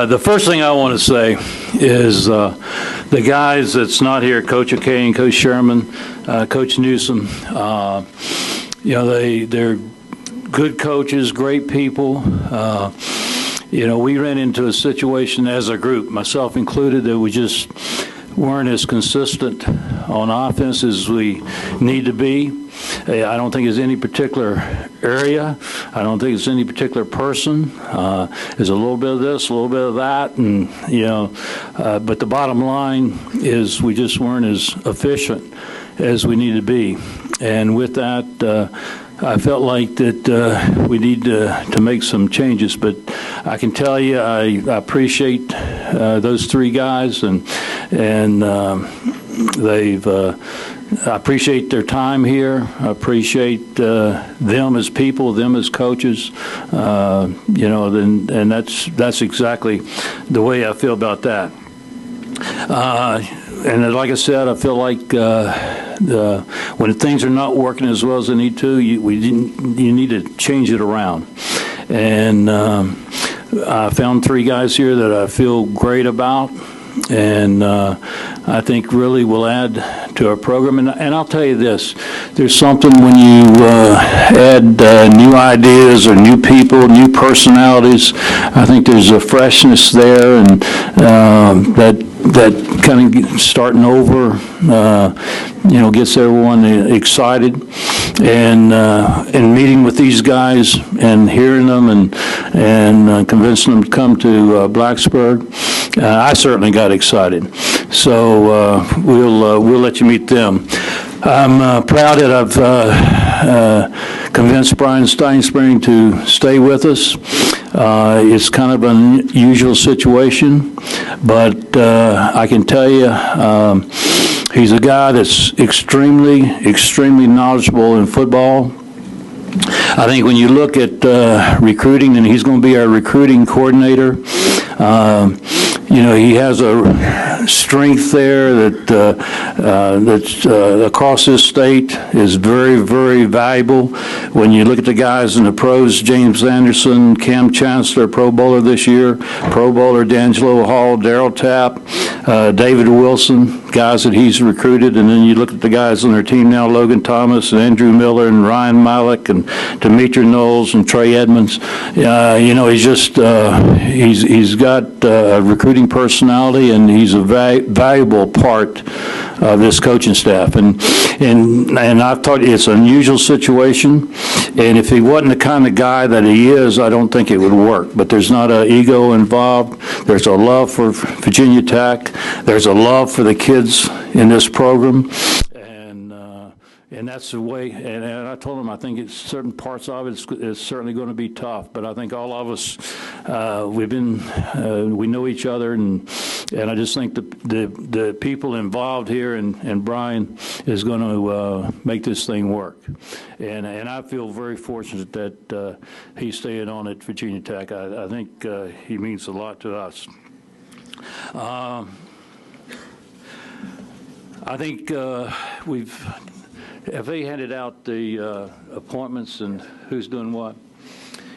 The first thing I want to say is the guys that's not here, Coach O'Kane, Coach Sherman, Coach Newsom, they're good coaches, great people. We ran into a situation as a group, myself included, that we just weren't as consistent on offense as we need to be. I don't think it's any particular area. I don't think it's any particular person. There's a little bit of this, a little bit of that, and but the bottom line is we just weren't as efficient as we need to be. And with that, I felt like that we need to make some changes. But I can tell you, I appreciate those three guys, and they've. I appreciate their time here. I appreciate them as people, them as coaches. And that's exactly the way I feel about that. And like I said, I feel like when things are not working as well as they need to, you need to change it around. And I found three guys here that I feel great about, and I think really will add to our program. And I'll tell you this, there's something when you add new ideas or new people, new personalities, I think there's a freshness there, and that kind of starting over, gets everyone excited. And meeting with these guys and hearing them and convincing them to come to Blacksburg, I certainly got excited. So we'll let you meet them. I'm proud that I've convinced Brian Steinspring to stay with us. It's kind of an unusual situation, but I can tell you he's a guy that's extremely knowledgeable in football. I think when you look at recruiting, and he's going to be our recruiting coordinator, he has a strength there that's across this state is very, very valuable. When you look at the guys in the pros, James Anderson, Cam Chancellor, Pro Bowler this year, Pro Bowler D'Angelo Hall, Darryl Tapp, David Wilson, guys that he's recruited, and then you look at the guys on their team now, Logan Thomas and Andrew Miller and Ryan Malik and Demetri Knowles and Trey Edmonds. He's just he's got a recruiting personality, and he's a valuable part of this coaching staff. And I've told you, it's an unusual situation, and if he wasn't the kind of guy that he is, I don't think it would work. But there's not an ego involved. There's a love for Virginia Tech. There's a love for the kids in this program. And that's the way, and I told him I think certain parts of it is certainly going to be tough, but I think all of us, we know each other, and I just think the people involved here and Brian is going to make this thing work. And I feel very fortunate that he's staying on at Virginia Tech. I think he means a lot to us. I think have they handed out the appointments and who's doing what?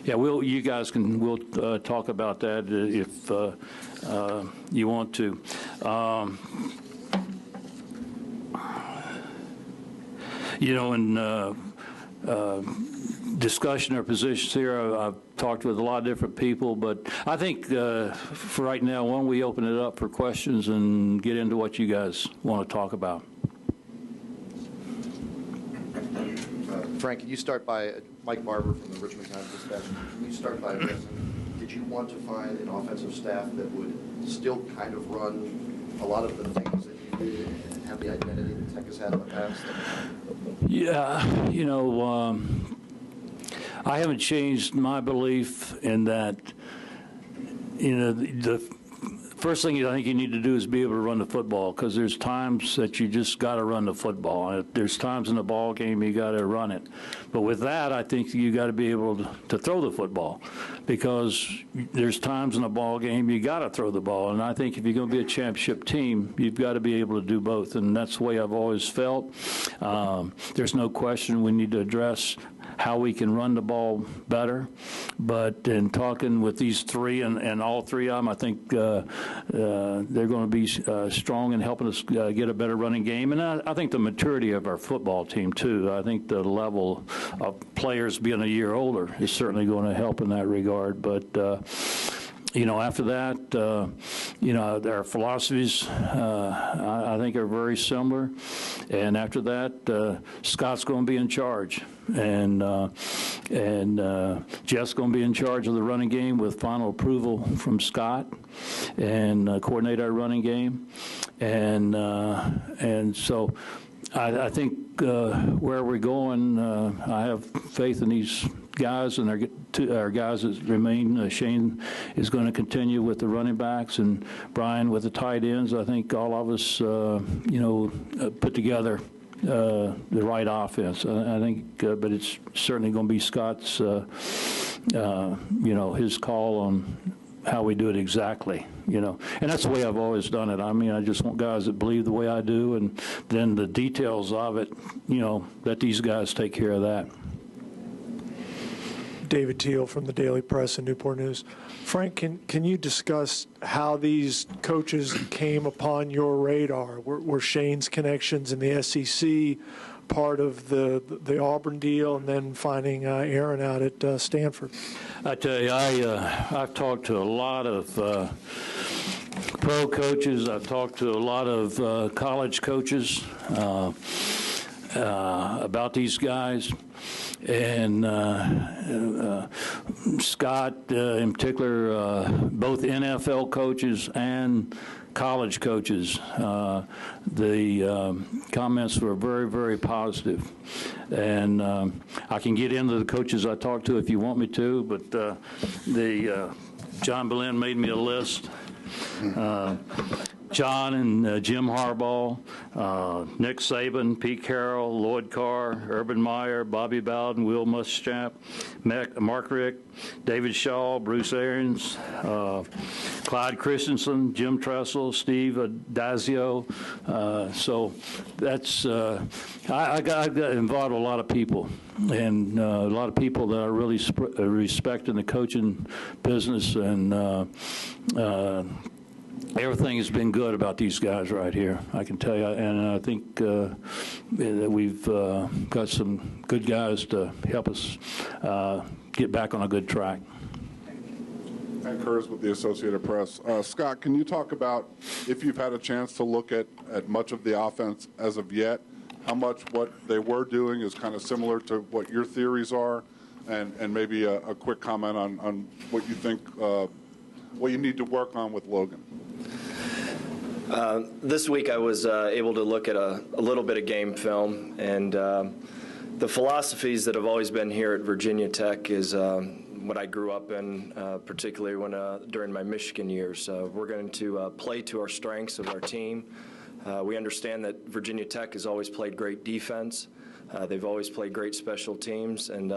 Yeah, you guys we'll talk about that if you want to. In discussion or positions here, I've talked with a lot of different people, but I think for right now, why don't we open it up for questions and get into what you guys want to talk about. Frank, can you start by Mike Barber from the Richmond Times-Dispatch? Can you start by addressing, did you want to find an offensive staff that would still kind of run a lot of the things that you did and have the identity that Tech has had in the past? Yeah, I haven't changed my belief in that, the first thing I think you need to do is be able to run the football, because there's times that you just got to run the football. There's times in the ball game you got to run it. But with that, I think you got to be able to throw the football, because there's times in the ball game you got to throw the ball. And I think if you're going to be a championship team, you've got to be able to do both. And that's the way I've always felt. There's no question we need to address how we can run the ball better. But in talking with these three, and all three of them, I think they're going to be strong in helping us get a better running game. And I think the maturity of our football team, too. I think the level of players being a year older is certainly going to help in that regard. But after that, our philosophies, I think, are very similar. And after that, Scott's going to be in charge. And Jeff's going to be in charge of the running game with final approval from Scott and coordinate our running game. And so I think where we're going, I have faith in these guys and our guys that remain. Shane is going to continue with the running backs, and Brian with the tight ends. I think all of us, put together the right offense. I think, but it's certainly going to be Scott's, his call on how we do it exactly, and that's the way I've always done it. I mean, I just want guys that believe the way I do, and then the details of it, let these guys take care of that. David Teal from the Daily Press and Newport News. Frank, can you discuss how these coaches came upon your radar? Were Shane's connections in the SEC part of the Auburn deal, and then finding Aaron out at Stanford? I tell you, I've talked to a lot of pro coaches. I've talked to a lot of college coaches about these guys. And Scott, in particular, both NFL coaches and college coaches, the comments were very, very positive. And I can get into the coaches I talked to if you want me to, but John Boleyn made me a list. John and Jim Harbaugh, Nick Saban, Pete Carroll, Lloyd Carr, Urban Meyer, Bobby Bowden, Will Muschamp, Mark Richt, David Shaw, Bruce Arians, Clyde Christensen, Jim Tressel, Steve Dazio. So that's I got involved with a lot of people, and a lot of people that I really respect in the coaching business, and everything has been good about these guys right here, I can tell you, and I think that we've got some good guys to help us get back on a good track. Frank Kurz with the Associated Press. Scott, can you talk about, if you've had a chance to look at much of the offense as of yet, how much what they were doing is kind of similar to what your theories are, and maybe a quick comment on what you think, what you need to work on with Logan? This week I was able to look at a little bit of game film, and the philosophies that have always been here at Virginia Tech is what I grew up in, particularly during my Michigan years. We're going to play to our strengths of our team. We understand that Virginia Tech has always played great defense. They've always played great special teams, and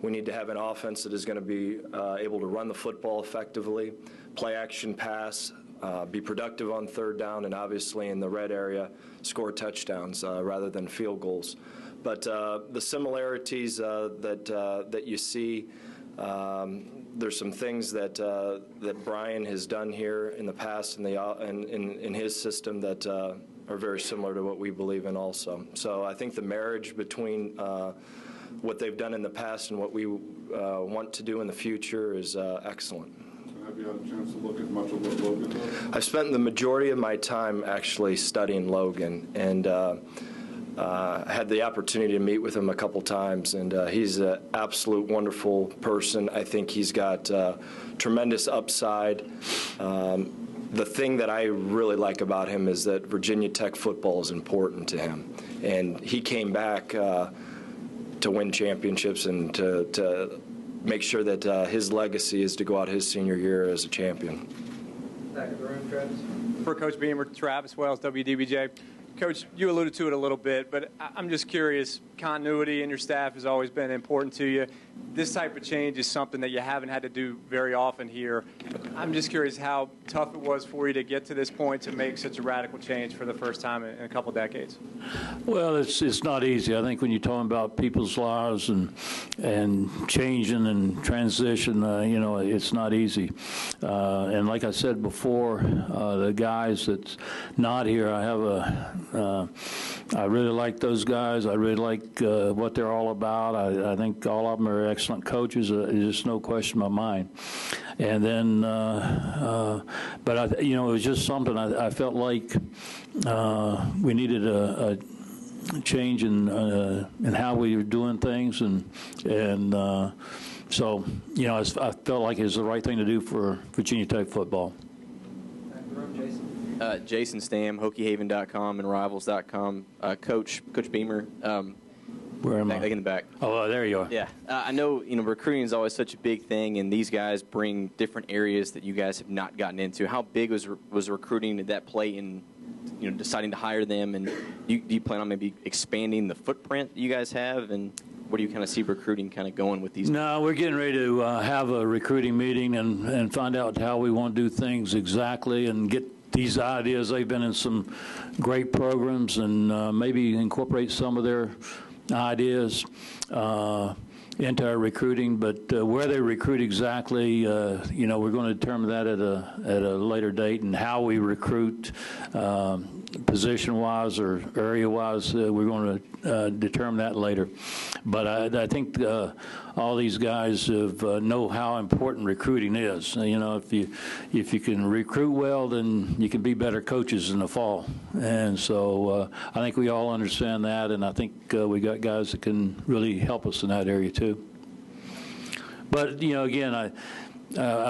we need to have an offense that is going to be able to run the football effectively, play action pass, be productive on third down, and obviously in the red area score touchdowns rather than field goals. But the similarities that you see, there's some things that Brian has done here in the past in his system that are very similar to what we believe in also. So I think the marriage between what they've done in the past and what we want to do in the future is excellent. Have you had a chance to look at much of what Logan does? I've spent the majority of my time actually studying Logan, and I had the opportunity to meet with him a couple times, and he's an absolute wonderful person. I think he's got tremendous upside. The thing that I really like about him is that Virginia Tech football is important to him, and he came back to win championships and to make sure that his legacy is to go out his senior year as a champion. Back of the room, Travis. For Coach Beamer, Travis Wells, WDBJ. Coach, you alluded to it a little bit, but I'm just curious, continuity in your staff has always been important to you. this type of change is something that you haven't had to do very often here. I'm just curious how tough it was for you to get to this point to make such a radical change for the first time in a couple decades. Well, it's not easy. I think when you're talking about people's lives and changing and transition, you know, it's not easy. And like I said before, the guys that's not here, I really like those guys. I really like what they're all about. I think all of them are excellent coaches. There's just no question in my mind. And then, but you know, it was just something I felt like we needed a change in how we were doing things, and so you know, I felt like it was the right thing to do for Virginia Tech football. Jason Stam, HokieHaven.com and Rivals.com. Coach Beamer. Where am I? Back in the back. Oh, there you are. Yeah, I know. You know, recruiting is always such a big thing, and these guys bring different areas that you guys have not gotten into. How big was recruiting? Did that play in, you know, deciding to hire them? And do you plan on maybe expanding the footprint that you guys have? And where do you kind of see recruiting kind of going with these? No, we're getting ready to have a recruiting meeting and find out how we want to do things exactly and get these ideas. They've been in some great programs, and maybe incorporate some of their ideas into our recruiting, but where they recruit exactly, you know, we're going to determine that at a later date, and how we recruit position-wise or area-wise, we're going to determine that later. But I think all these guys know how important recruiting is. You know, if you can recruit well, then you can be better coaches in the fall. And so I think we all understand that, and I think we got guys that can really help us in that area too. But you know, again, I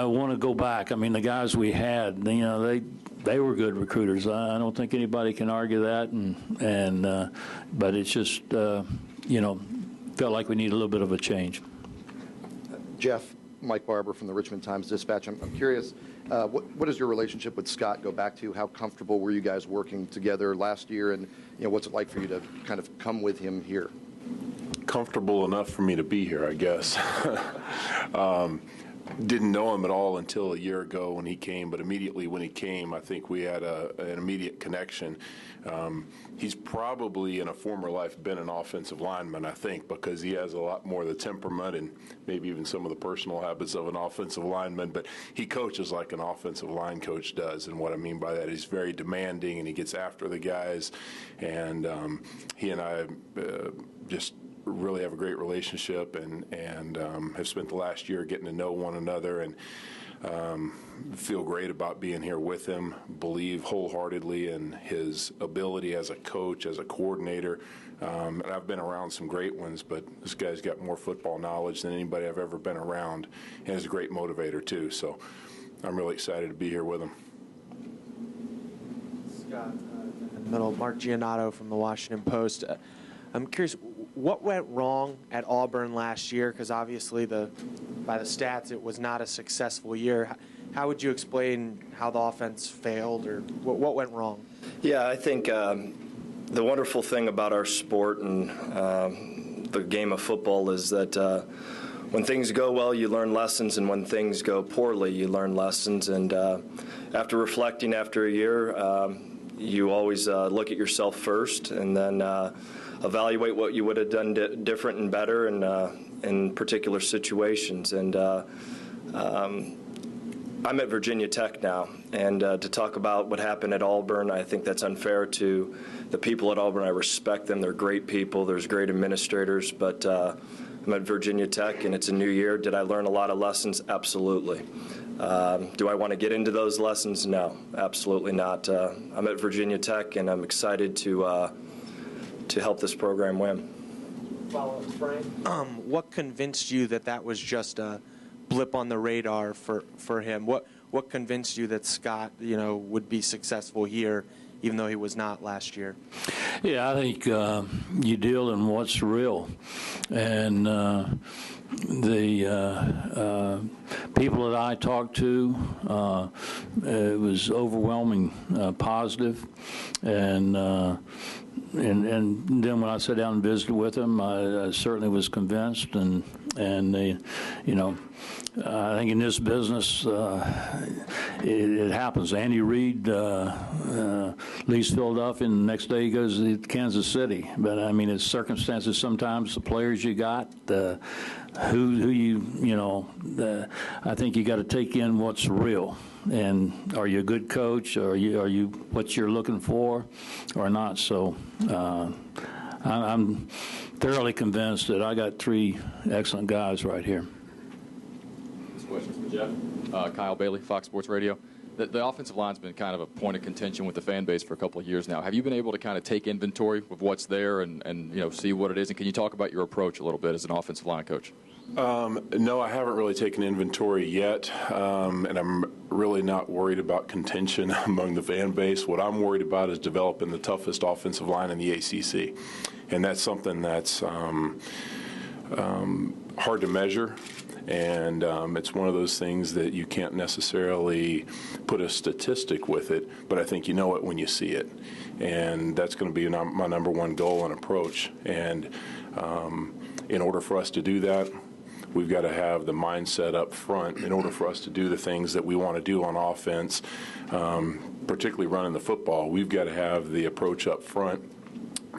want to go back. I mean, the guys we had, you know, they were good recruiters. I don't think anybody can argue that. But it's just you know, felt like we need a little bit of a change. Jeff, Mike Barber from the Richmond Times-Dispatch. I'm curious, what does your relationship with Scott go back to? How comfortable were you guys working together last year, and you know, what's it like for you to kind of come with him here? Comfortable enough for me to be here, I guess. Didn't know him at all until a year ago when he came, but immediately when he came, I think we had an immediate connection. He's probably in a former life been an offensive lineman, I think, because he has a lot more of the temperament and maybe even some of the personal habits of an offensive lineman, but he coaches like an offensive line coach does, and what I mean by that, he's very demanding and he gets after the guys, and he and I just really have a great relationship, and have spent the last year getting to know one another, and feel great about being here with him, believe wholeheartedly in his ability as a coach, as a coordinator. And I've been around some great ones, but this guy's got more football knowledge than anybody I've ever been around, and is a great motivator too. So I'm really excited to be here with him. Scott, in the middle, Mark Giannotto from the Washington Post. I'm curious, what went wrong at Auburn last year? Because obviously, by the stats, it was not a successful year. How would you explain how the offense failed, or what went wrong? Yeah, I think the wonderful thing about our sport and the game of football is that when things go well, you learn lessons, and when things go poorly, you learn lessons. And after reflecting after a year, you always look at yourself first, and then evaluate what you would have done different and better in particular situations. And I'm at Virginia Tech now, and to talk about what happened at Auburn, I think that's unfair to the people at Auburn. I respect them. They're great people. There's great administrators, but I'm at Virginia Tech, and it's a new year. Did I learn a lot of lessons? Absolutely. Do I want to get into those lessons? No, absolutely not. I'm at Virginia Tech, and I'm excited to help this program win. Follow-up, Frank. What convinced you that was just a blip on the radar for him? What convinced you that Scott, you know, would be successful here, even though he was not last year? Yeah, I think you deal in what's real, and the people that I talked to, it was overwhelming positive, and then when I sat down and visited with him, I certainly was convinced, and And I think in this business, it happens. Andy Reid leaves Philadelphia, and the next day he goes to Kansas City. But I mean, it's circumstances sometimes, the players you got, I think you got to take in what's real. And are you a good coach? Are you what you're looking for, or not? So I'm thoroughly convinced that I got 3 excellent guys right here. This question's for Jeff. Kyle Bailey, Fox Sports Radio. The offensive line's been kind of a point of contention with the fan base for a couple of years now. Have you been able to kind of take inventory of what's there and see what it is? And can you talk about your approach a little bit as an offensive line coach? No, I haven't really taken inventory yet, and I'm really not worried about contention among the fan base. What I'm worried about is developing the toughest offensive line in the ACC, and that's something that's hard to measure, and it's one of those things that you can't necessarily put a statistic with it, but I think you know it when you see it, and that's going to be my number one goal and approach. And in order for us to do that, we've got to have the mindset up front in order for us to do the things that we want to do on offense, particularly running the football. We've got to have the approach up front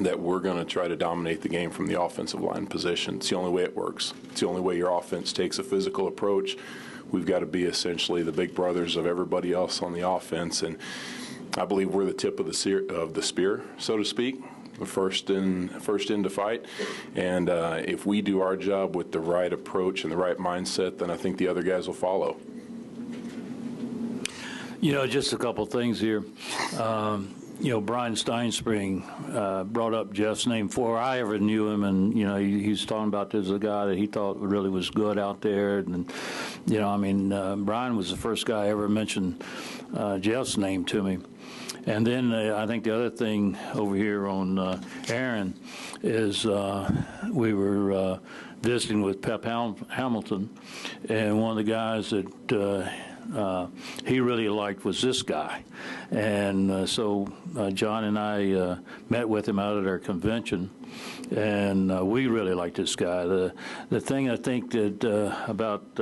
that we're going to try to dominate the game from the offensive line position. It's the only way it works. It's the only way your offense takes a physical approach. We've got to be essentially the big brothers of everybody else on the offense, and I believe we're the tip of the spear, so to speak. First in to fight, and if we do our job with the right approach and the right mindset, then I think the other guys will follow. Just a couple things here. Brian Steinspring brought up Jeff's name before I ever knew him, and he's talking about this as a guy that he thought really was good out there, and Brian was the first guy I ever mentioned Jeff's name to me. And then I think the other thing over here on Aaron is we were visiting with Pep Hamilton, and one of the guys that he really liked was this guy. And so John and I met with him out at our convention, and we really like this guy. The thing I think that about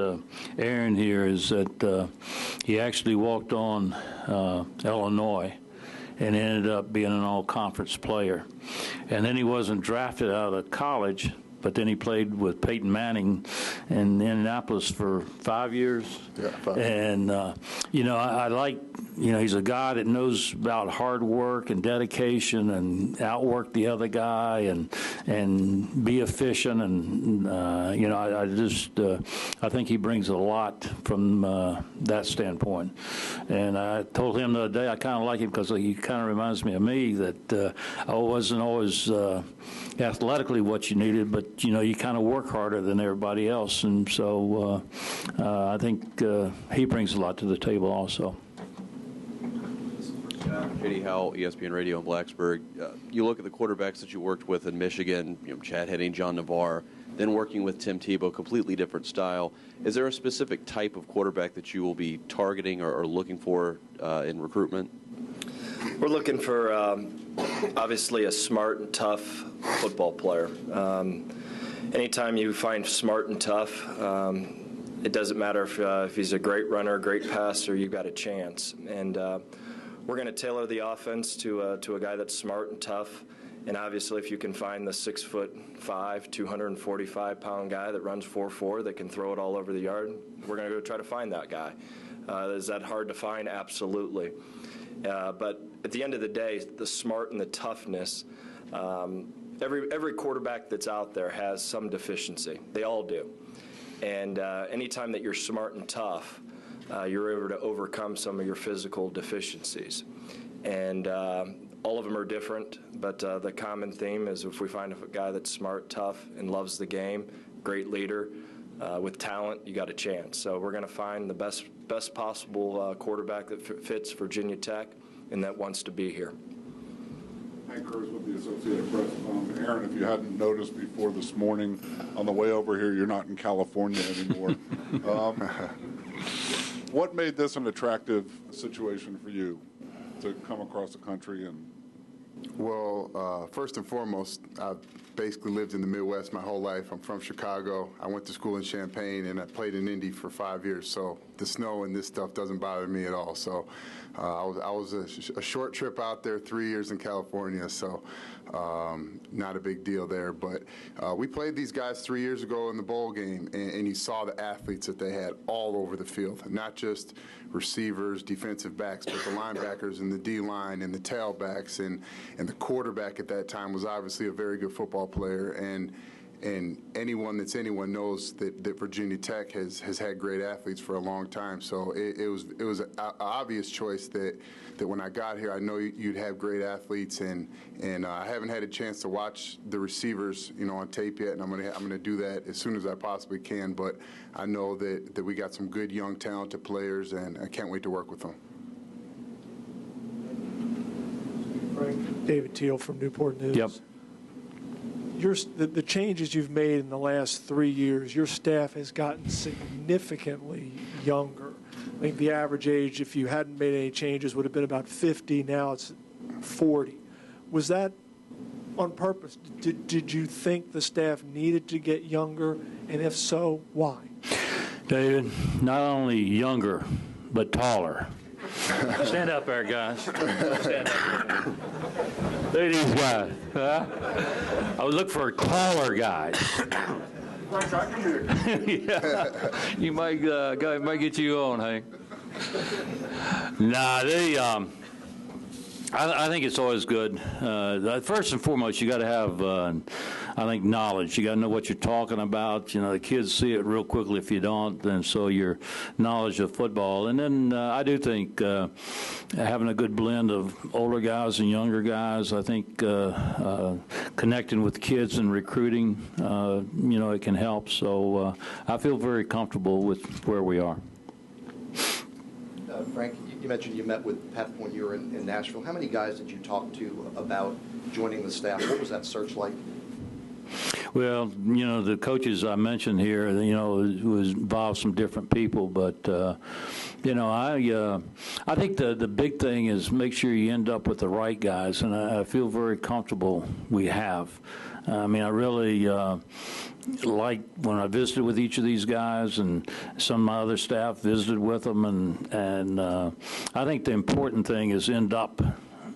Aaron here is that he actually walked on Illinois and ended up being an all-conference player. And then he wasn't drafted out of college, but then he played with Peyton Manning in Indianapolis for 5 years. Yeah, 5. And, I like, he's a guy that knows about hard work and dedication and outwork the other guy and be efficient. And, I think he brings a lot from that standpoint. And I told him the other day I kind of like him because he kind of reminds me of me, that I wasn't always athletically what you needed, but you kind of work harder than everybody else, and so I think he brings a lot to the table also. J.D. Howell, ESPN Radio in Blacksburg. You look at the quarterbacks that you worked with in Michigan, Chad Henne, John Navarre, then working with Tim Tebow, completely different style. Is there a specific type of quarterback that you will be targeting or looking for in recruitment? We're looking for, obviously, a smart and tough football player. Anytime you find smart and tough, it doesn't matter if he's a great runner, great passer, you've got a chance. And we're going to tailor the offense to a guy that's smart and tough. And obviously, if you can find the 6'5", 245-pound guy that runs 4.4 that can throw it all over the yard, we're going to go try to find that guy. Is that hard to find? Absolutely. But at the end of the day, the smart and the toughness, every quarterback that's out there has some deficiency. They all do. And anytime that you're smart and tough, you're able to overcome some of your physical deficiencies. And all of them are different, but the common theme is if we find a guy that's smart, tough, and loves the game, great leader, with talent, you got a chance. So we're going to find the best possible quarterback that fits Virginia Tech and that wants to be here. Hank Kurz with the Associated Press. Aaron, if you hadn't noticed before this morning, on the way over here, you're not in California anymore. What made this an attractive situation for you to come across the country and Well, first and foremost, I've basically lived in the Midwest my whole life. I'm from Chicago. I went to school in Champaign, and I played in Indy for 5 years. So the snow and this stuff doesn't bother me at all. So I was a short trip out there, 3 years in California. So not a big deal there. But we played these guys 3 years ago in the bowl game, and you saw the athletes that they had all over the field, not just receivers, defensive backs, but the linebackers and the D-line and the tailbacks, and the quarterback at that time was obviously a very good football player, and anyone knows that Virginia Tech has had great athletes for a long time. So it was an obvious choice that when I got here, I know you'd have great athletes, and I haven't had a chance to watch the receivers, on tape yet, and I'm gonna do that as soon as I possibly can. But I know that we got some good young talented players, and I can't wait to work with them. David Teal from Newport News. Yep. The changes you've made in the last 3 years, your staff has gotten significantly younger. I think the average age, if you hadn't made any changes, would have been about 50. Now it's 40. Was that on purpose? Did you think the staff needed to get younger? And if so, why? David, not only younger, but taller. Stand up there, guys. Stand up. Look at these guys. Huh? I would look for taller guys. Yeah. You might get you on, hey. Nah, I think it's always good. First and foremost, you got to have, I think, knowledge. You got to know what you're talking about. The kids see it real quickly if you don't, and so your knowledge of football. And then I do think having a good blend of older guys and younger guys, I think connecting with kids and recruiting, it can help. So I feel very comfortable with where we are. Frank, you mentioned you met with Pat when you were in Nashville. How many guys did you talk to about joining the staff? What was that search like? Well, the coaches I mentioned here, it was involved some different people, but I think the big thing is make sure you end up with the right guys, and I feel very comfortable we have. I mean, I really like when I visited with each of these guys, and some of my other staff visited with them, and I think the important thing is end up,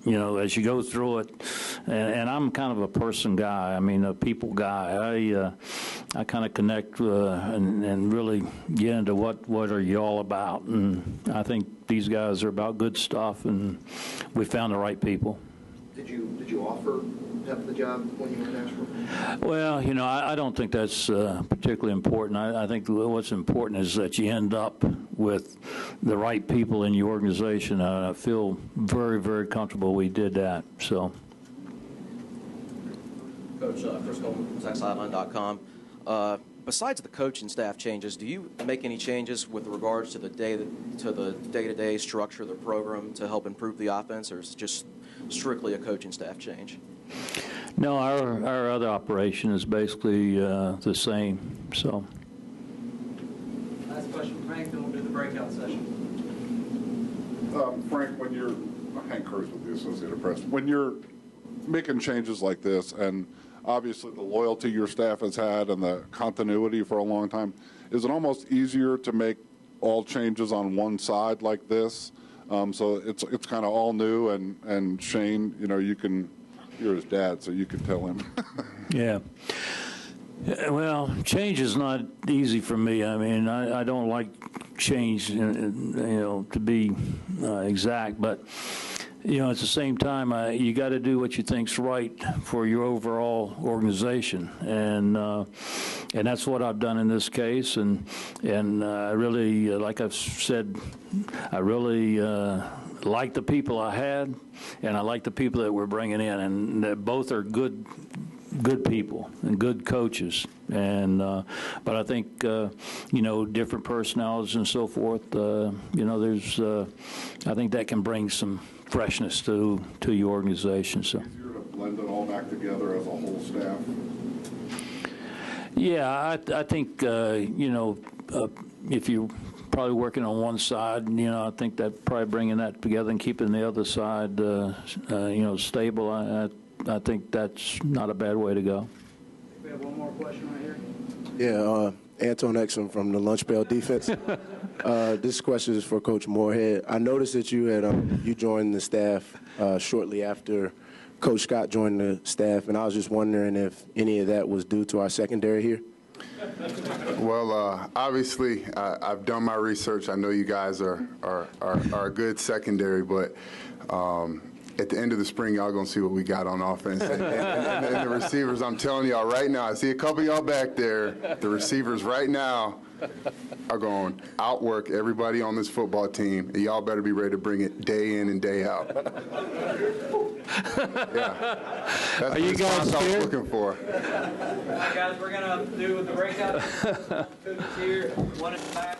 as you go through it, and I'm kind of a person guy. I mean, a people guy. I kind of connect and really get into what are you all about, and I think these guys are about good stuff, and we found the right people. Did you offer Pep the job when you were in Nashville? Well, I don't think that's particularly important. I think what's important is that you end up with the right people in your organization. I feel very, very comfortable we did that. So, Coach, Chris Coleman, ZachSideline.com. Besides the coaching staff changes, do you make any changes with regards to the day-to-day structure of the program to help improve the offense, or is it just strictly a coaching staff change? No, our other operation is basically the same. So. Last question, Frank, then we'll do the breakout session. Frank, Hank Kurz with the Associated Press, when you're making changes like this, and obviously the loyalty your staff has had and the continuity for a long time, is it almost easier to make all changes on one side like this? So it's kind of all new, and Shane, you're his dad, so you can tell him. Yeah. Well, change is not easy for me. I mean, I don't like change, to be exact, but at the same time, you got to do what you think's right for your overall organization, and that's what I've done in this case. And I really, like I've said, I really like the people I had, and I like the people that we're bringing in, and that both are good people and good coaches. And but I think different personalities and so forth. There's I think that can bring some freshness to your organization. So. Easier to blend it all back together as a whole staff. Yeah, I think if you probably working on one side, and, I think that probably bringing that together and keeping the other side, stable, I think that's not a bad way to go. We have one more question right here. Yeah, Anton Exum from the Lunch Pail Defense. This question is for Coach Moorehead. I noticed that you joined the staff shortly after Coach Scott joined the staff, and I was just wondering if any of that was due to our secondary here. Well, obviously, I've done my research. I know you guys are a good secondary, but at the end of the spring, y'all going to see what we got on offense. And the receivers, I'm telling y'all right now, I see a couple of y'all back there. The receivers right now are going to outwork everybody on this football team. And y'all better be ready to bring it day in and day out. Yeah. That's the response I was looking for. All right, guys, we're going to do the breakout. Here, one in the back.